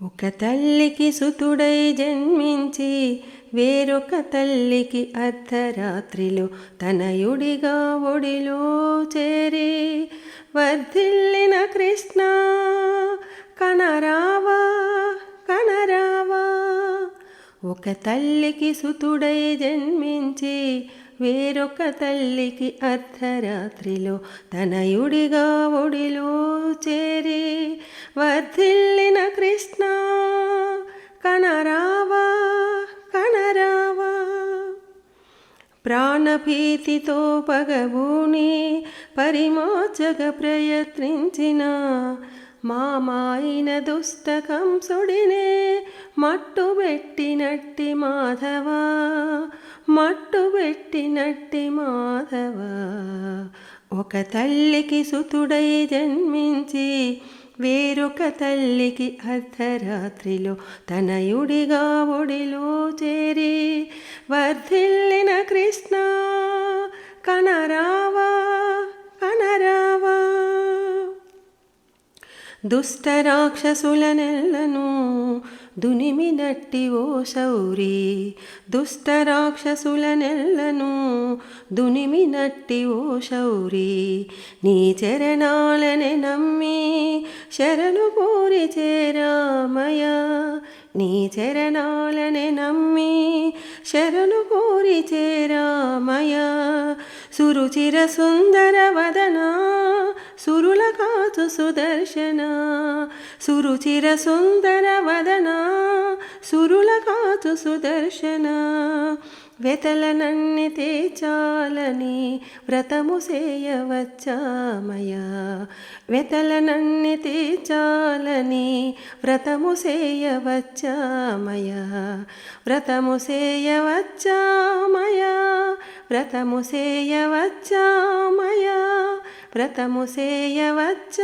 ఒక తల్లికి సుతుడై జన్మించి వేరొక తల్లికి అర్ధరాత్రిలో తనయుడిగా ఒడిలో చేరి వర్ధిల్లిన కృష్ణ కనరావా కనరావా. ఒక తల్లికి సుతుడై జన్మించి వేరొక తల్లికి అర్ధరాత్రిలో తనయుడిగా ఒడిలో చేరి వర్ధిల్లిన కృష్ణ కనరావా కనరావా. ప్రాణభీతితో పగబూని పరిమోచక ప్రయత్నించిన మామాయిన దుష్టకంసుడినే మట్టుబెట్టినట్టి మాధవా మట్టుబెట్టినట్టి మాధవా. ఒక తల్లికి సుతుడై జన్మించి వేరొక తల్లికి అర్ధరాత్రిలో తనయుడిగా ఒడిలో చేరి వర్ధిల్లిన కృష్ణ కనరావా కనరావా. దుష్ట రాక్షసులనెల్లను దునిమినట్టి ఓ శౌరి, దుష్ట రాక్షసులనెల్లను దునిమినట్టి ఓ శౌరి. నీ చరణాలనే నమ్మి శరణు కోరి చేరామయ, నీ చరణాలనే నమ్మి శరణు కోరి చేరామయ. సురుచిర సుందర వదన సురుల కాచు సుదర్శన, సురుచిర సుందర వదన సురుల కాచు సుదర్శన. వెతలనన్ని తేచాలని వ్రతము చేయవచ్చామయా, వెతలనన్ని తేచాలని వ్రతము చేయవచ్చామయా. వ్రతము చేయవచ్చామయా, వ్రతము చేయవచ్చామయా, వ్రతము చేయవచ్చామయా.